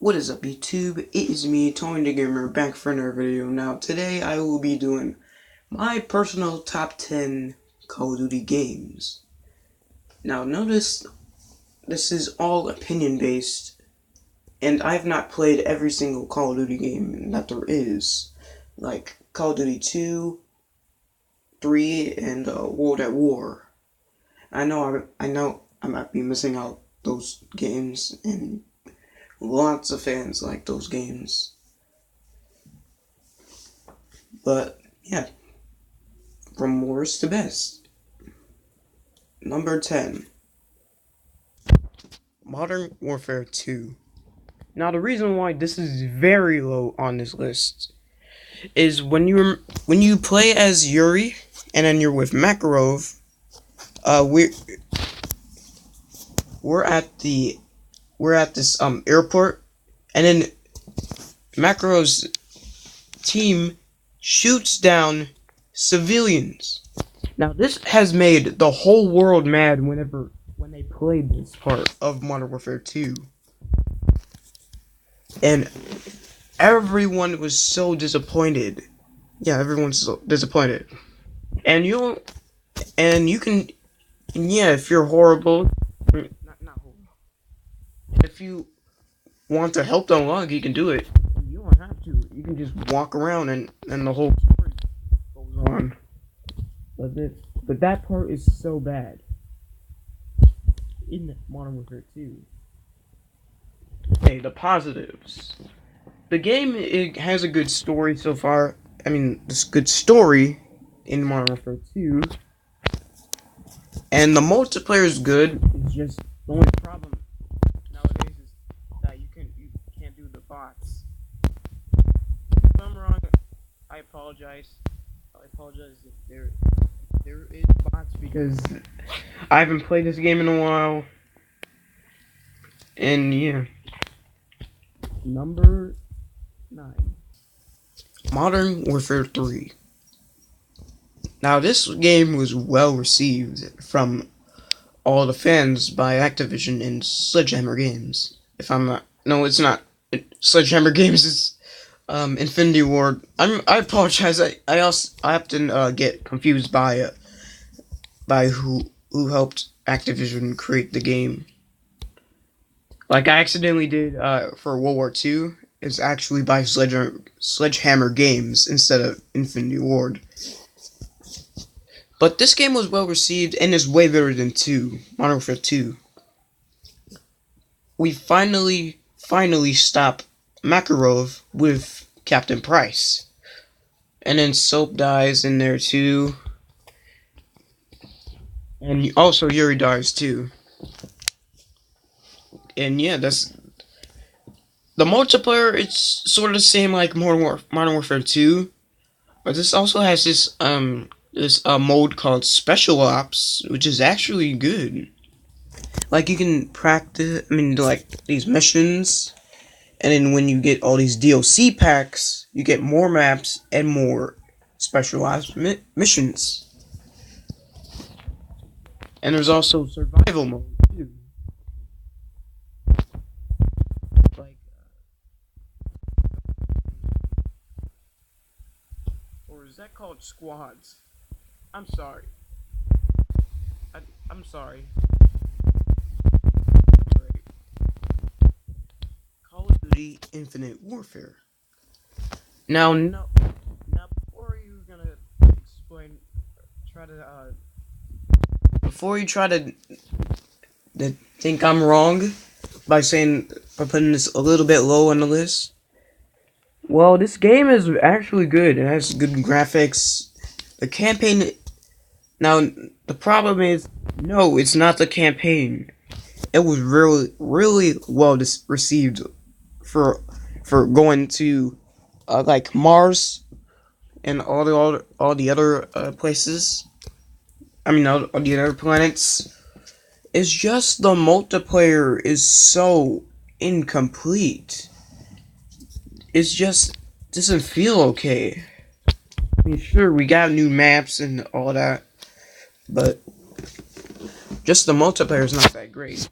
What is up, YouTube? It is me, Tony the Gamer, back for another video. Now, today I will be doing my personal top 10 Call of Duty games. Now, notice this is all opinion based, and I have not played every single Call of Duty game that there is, like Call of Duty 2, 3, and World at War. I know I might be missing out those games, and lots of fans like those games. But yeah, from worst to best. Number 10, Modern Warfare 2. Now the reason why this is very low on this list is when you play as Yuri and then you're with Makarov, we're at this airport, and then Makarov's team shoots down civilians. Now this has made the whole world mad when they played this part of Modern Warfare 2. And everyone was so disappointed. Yeah, everyone's so disappointed. And you can, yeah, if you're horrible, not horrible. If you want to help the log, you can do it. You don't have to. You can just walk around and the whole story goes on. But that part is so bad in Modern Warfare 2. Okay, the positives. The game, it has a good story so far. I mean, this good story in Modern Warfare 2. And the multiplayer is good. It's just the only problem nowadays is that you can't do the bots. If I'm wrong, I apologize. I apologize if there is bots, because I haven't played this game in a while. And yeah. Number 9, Modern Warfare 3. Now this game was well received from all the fans by Activision and Sledgehammer Games. No, it's not. Sledgehammer Games is Infinity Ward. I apologize. I often get confused by who helped Activision create the game. Like I accidentally did for World War II. It's actually by Sledgehammer Games instead of Infinity Ward. But this game was well received and is way better than Modern Warfare 2. We finally stop Makarov with Captain Price. And then Soap dies in there too. And also Yuri dies too. And yeah, that's the multiplayer. It's sort of the same like Modern Warfare 2, but this also has this mode called Special Ops, which is actually good. Like you can practice, like these missions, and then when you get all these DLC packs, you get more maps and more Special Ops missions. And there's also survival mode too. Or is that called squads? I'm sorry. I'm sorry. Call of Duty Infinite Warfare. Now before you're gonna explain, before you try to think I'm wrong by putting this a little bit low on the list. Well, this game is actually good. It has good graphics. The campaign. Now, the problem is, no, it's not the campaign. It was really well received for going to like Mars and all the other places. All the other planets. It's just the multiplayer is so incomplete. It's just doesn't feel okay. Sure, we got new maps and all that, but just the multiplayer is not that great.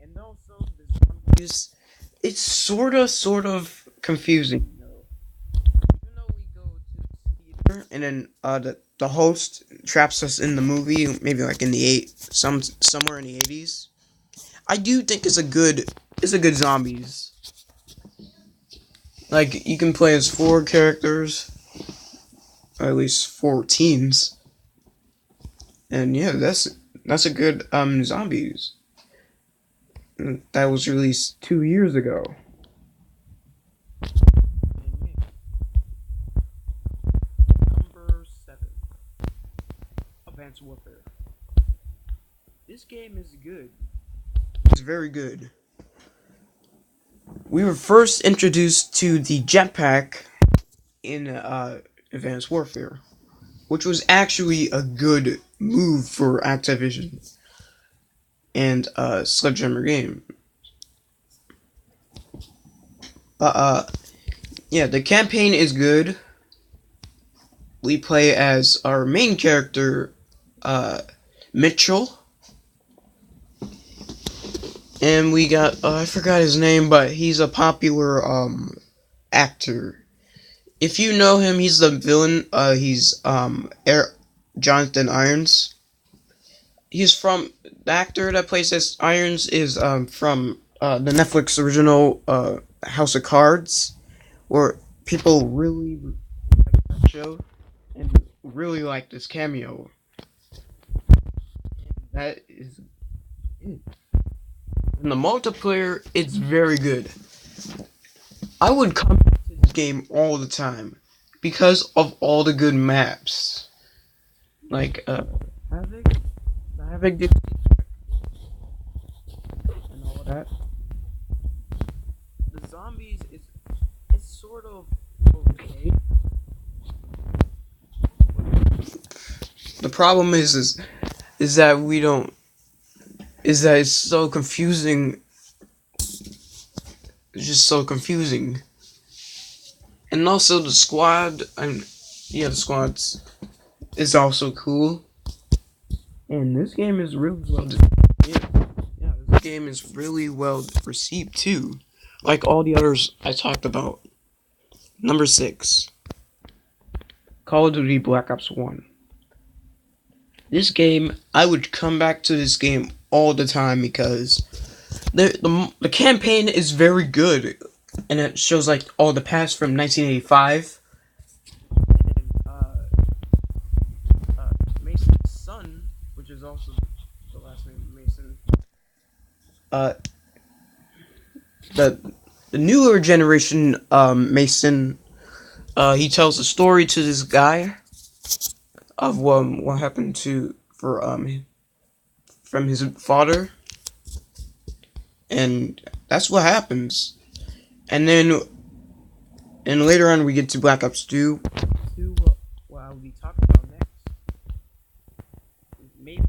And also, the zombies It's sort of confusing. Even though we go to the theater and then the host traps us in the movie, maybe like in the somewhere in the 80s. I do think it's a good zombies. Like you can play as four characters, or at least four teams, and yeah, that's a good zombies. That was released 2 years ago. Number 7, Advanced Warfare. This game is good. It's very good. We were first introduced to the jetpack in Advanced Warfare, which was actually a good move for Activision and Sledgehammer Game. But yeah, the campaign is good. We play as our main character, Mitchell, and we got I forgot his name, but he's a popular actor. If you know him, he's the villain. He's Jonathan Irons. He's from the actor that plays as Irons is from the Netflix original House of Cards, where people really like that show and really like this cameo. That is it. And the multiplayer, it's very good. I would come back to this game all the time because of all the good maps. Like Havoc, the Havoc did and all of that. The zombies is it's sort of okay. The problem is that we don't is that it's so confusing. It's just so confusing. And also the squad, yeah, the squads is also cool. And this game is really well. Yeah, this game is really well received too, like all the others I talked about. Number 6, Call of Duty Black Ops 1. This game, I would come back to this game all the time because the campaign is very good, and it shows like all the past from 1985. And Mason's son, which is also the last name of Mason. Uh, the newer generation Mason. He tells a story to this guy of what happened to for from his father, and that's what happens. And then and later on we get to Black Ops 2. What I'll be talking about next. Maybe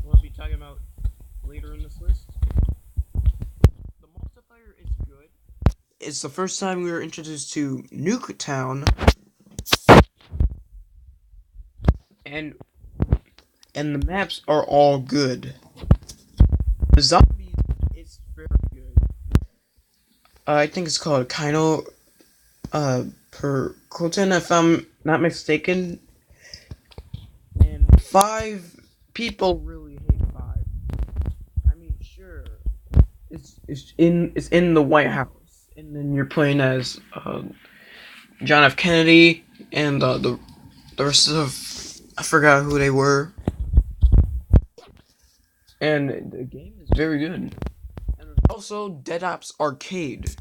we'll be talking about later in this list. The multiplayer is good. It's the first time we were introduced to Nuketown, and the maps are all good. The zombies is very good. I think it's called Kino per Colton, if I'm not mistaken. And 5 people really hate 5. I mean, sure, it's in the White House, and then you're playing as John F. Kennedy and the rest of I forgot who they were. And the game is very good. And also Dead Ops Arcade.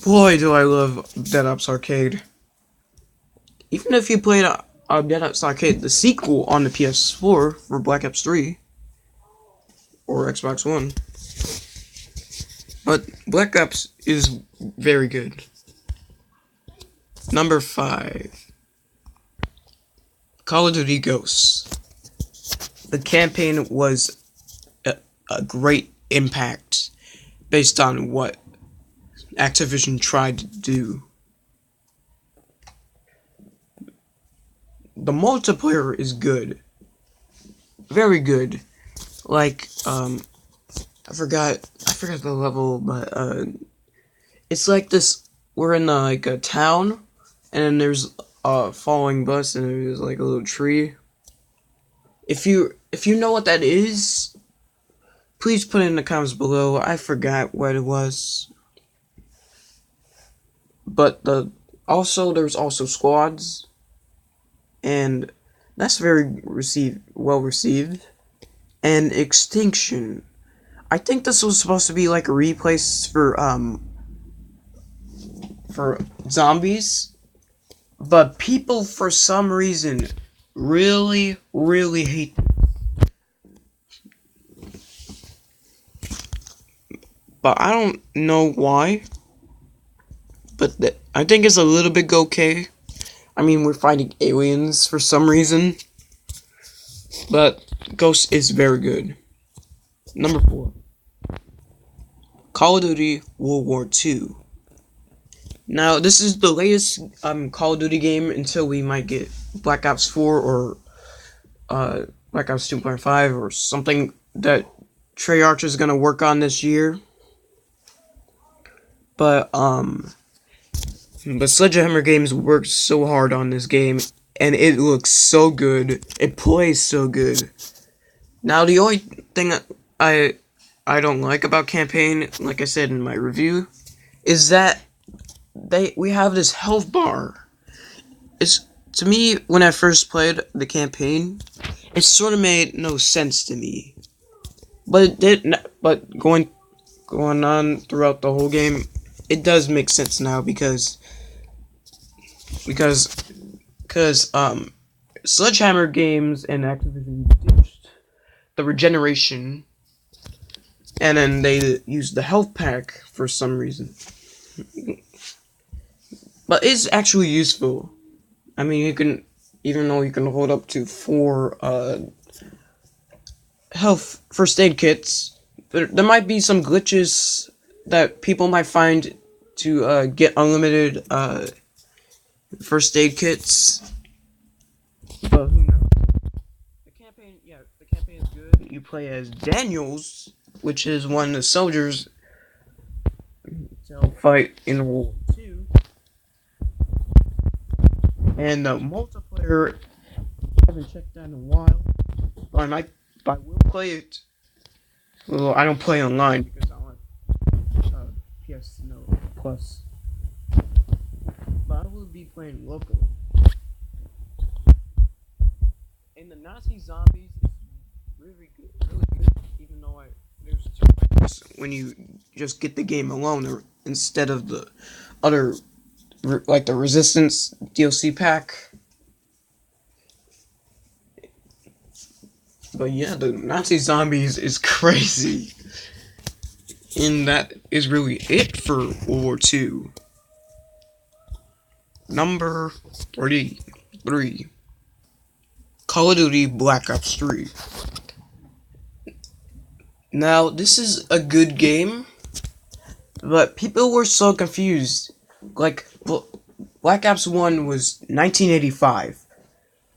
Boy, do I love Dead Ops Arcade. Even if you played Dead Ops Arcade, the sequel on the PS4 for Black Ops 3 or Xbox One. But Black Ops is very good. Number 5, Call of Duty Ghosts. The campaign was a great impact based on what Activision tried to do. The multiplayer is good. Very good. Like, I forgot the level, but it's like this. We're in like a town, and then there's a falling bus, and there's like a little tree. If you know what that is, please put it in the comments below. I forgot what it was, but there's also squads, and that's very well received. And extinction. I think this was supposed to be like a replace for zombies, but people for some reason really hate them. But I don't know why. But I think it's a little bit okay. I mean, we're fighting aliens for some reason, but Ghost is very good. Number 4, Call of Duty World War II. Now, this is the latest Call of Duty game until we might get Black Ops 4 or Black Ops 2.5 or something that Treyarch is gonna work on this year. But Sledgehammer Games worked so hard on this game, and it looks so good. It plays so good. Now, the only thing I don't like about campaign, like I said in my review, is that we have this health bar. It's, to me, when I first played the campaign, it sort of made no sense to me. But it did. But going on throughout the whole game, it does make sense now because Sledgehammer Games and Activision ditched the regeneration, and then they used the health pack for some reason. But it's actually useful. I mean, you can, even though you can hold up to 4 health first aid kits, there might be some glitches that people might find to get unlimited first aid kits. But who knows? The campaign is good. You play as Daniels, which is one of the soldiers to fight in World War II. And the multiplayer, I haven't checked that in a while, but I will play it. Well, I don't play online because I want PS Plus. But I will be playing local. And the Nazi zombies is really good, even though there's 2 ways when you just get the game alone instead of the other, like the Resistance DLC pack. But yeah, the Nazi zombies is crazy. And that is really it for World War II. Number 33. Call of Duty Black Ops 3. Now, this is a good game, but people were so confused. Like, Black Ops 1 was 1985.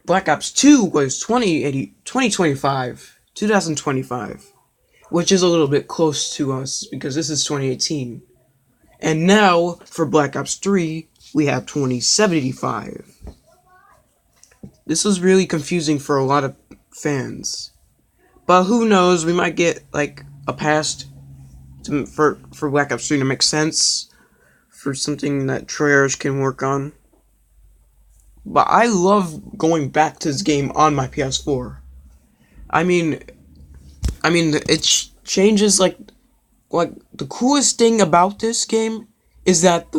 Black Ops 2 was 2025, which is a little bit close to us because this is 2018. And now, for Black Ops 3, we have 2075. This was really confusing for a lot of fans. But who knows, we might get, like, a past for Black Ops 3 to make sense, for something that Treyarch can work on. But I love going back to this game on my PS4. I mean, it changes, like the coolest thing about this game is that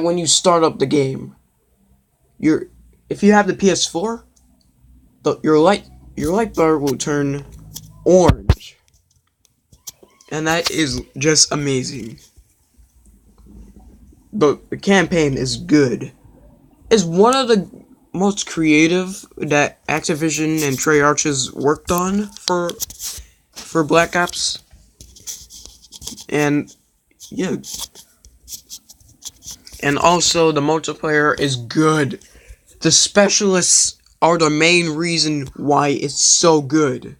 when you start up the game, if you have the PS4, your light bar will turn orange, and that is just amazing. The campaign is good. It's one of the most creative that Activision and Treyarch has worked on for Black Ops. And yeah. And also the multiplayer is good. The specialists are the main reason why it's so good.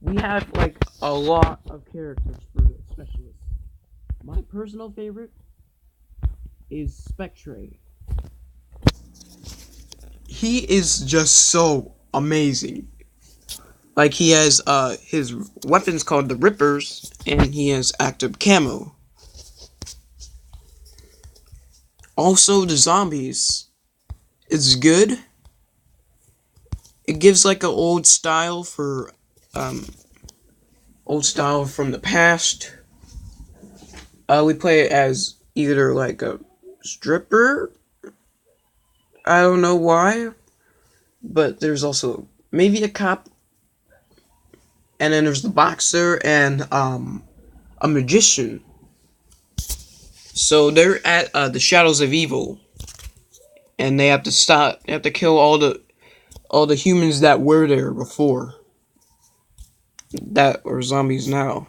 We have like a lot of characters for the specialists. My personal favorite is Spectre. He is just so amazing. Like he has his weapons called the Rippers, and he has active camo. Also, the zombies is good. It gives like an old style for old style from the past. We play it as either like a stripper. I don't know why, but there's also maybe a cop, and then there's the boxer and a magician. So they're at the Shadows of Evil, and they have to stop. They have to kill all the humans that were there before, that are zombies now.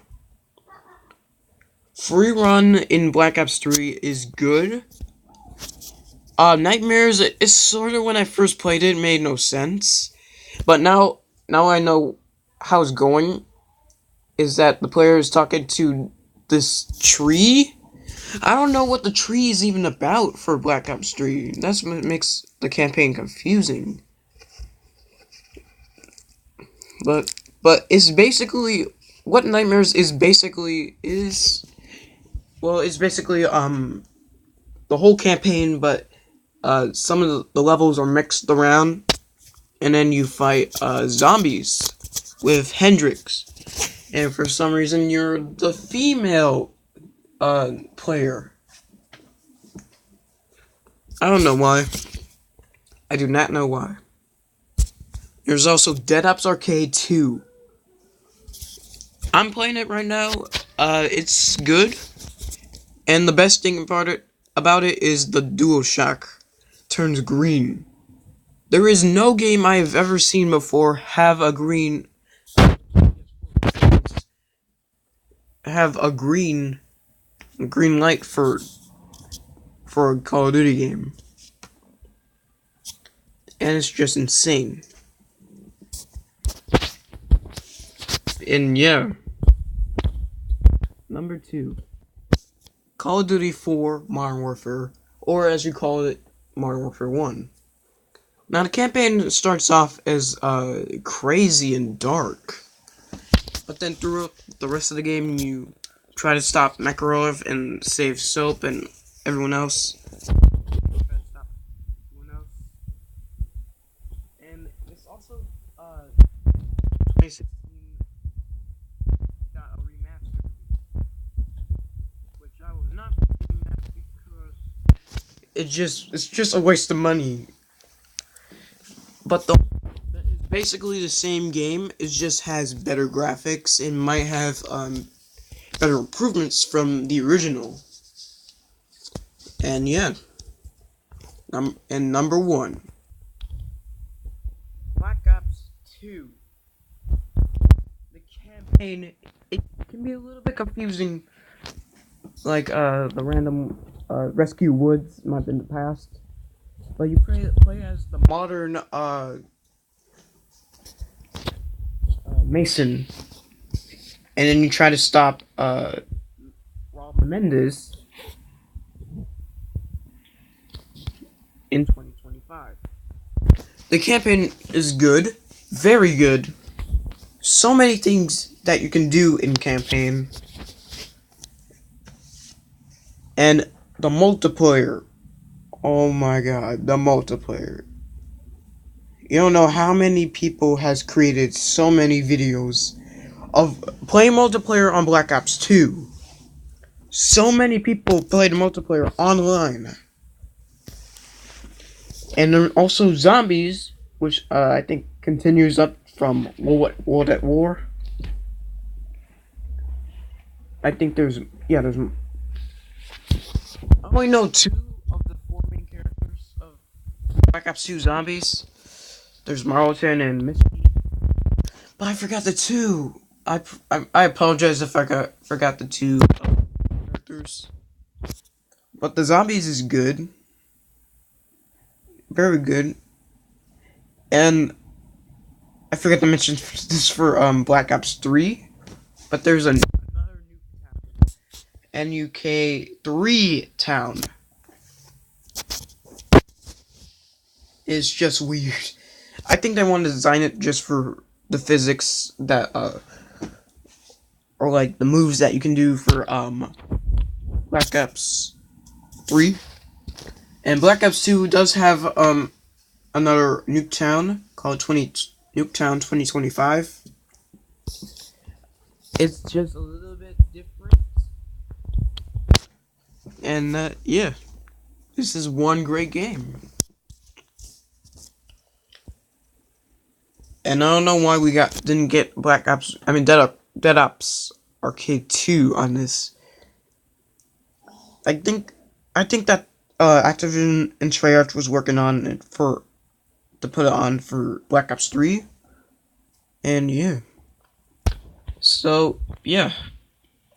Free run in Black Ops 3 is good. Nightmares is sort of, when I first played it, made no sense, but now I know how it's going. Is that the player is talking to this tree? I don't know what the tree is even about for Black Ops 3. That's what makes the campaign confusing. But it's basically what Nightmares is basically is. Well, it's basically the whole campaign, but some of the levels are mixed around, and then you fight zombies with Hendrix, and for some reason you're the female player. I don't know why. I do not know why. There's also Dead Ops Arcade 2. I'm playing it right now. It's good. And the best thing about it is the DualShock turns green. There is no game I have ever seen before have a green light for a Call of Duty game. And it's just insane. And yeah. Number 2. Call of Duty 4 Modern Warfare, or as you call it, Modern Warfare 1. Now the campaign starts off as crazy and dark, but then throughout the rest of the game you try to stop Makarov and save Soap and everyone else. And it's also 2016 got a remaster, which I was not doing that because it's just a waste of money. But it's basically the same game. It just has better graphics and might have better improvements from the original. And yeah, and number 1, Black Ops 2. The campaign, it can be a little bit confusing, like the random rescue woods might have been the past, but you play as the modern Mason, and then you try to stop Rob Menendez in 2025. The campaign is good, very good. So many things that you can do in campaign, and the multiplayer. Oh my god, the multiplayer. You don't know how many people has created so many videos of playing multiplayer on Black Ops 2. So many people played multiplayer online. And then also Zombies, which I think continues up from World at War. I think there's I only know 2 of the 4 main characters of Black Ops 2 Zombies. There's Marlton and Misty. But I forgot the 2. I apologize if I forgot the 2 characters. But the Zombies is good. Very good. And I forgot to mention this for Black Ops 3. but there's another NUK3 town. It's just weird. I think they want to design it just for the physics that or like the moves that you can do for Black Ops 3. And Black Ops 2 does have another Nuketown called Nuketown 2025. It's just a little bit different. And yeah, this is one great game. And I don't know why we didn't get Dead Ops Arcade 2 on this. I think that Activision and Treyarch was working on it to put it on for Black Ops 3. And yeah. So, yeah.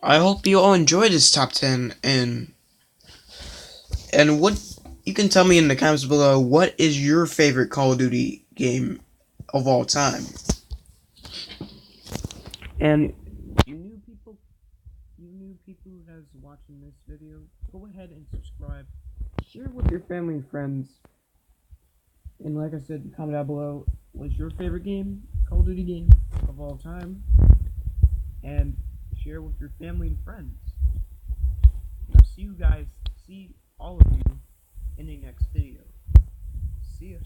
I hope you all enjoyed this top 10 and what you can tell me in the comments below, what is your favorite Call of Duty game of all time? And you new people guys watching this video, go ahead and subscribe, share with your family and friends, and like I said, comment down below, what's your favorite Call of Duty game of all time, and share with your family and friends. And I'll see all of you in the next video. See ya.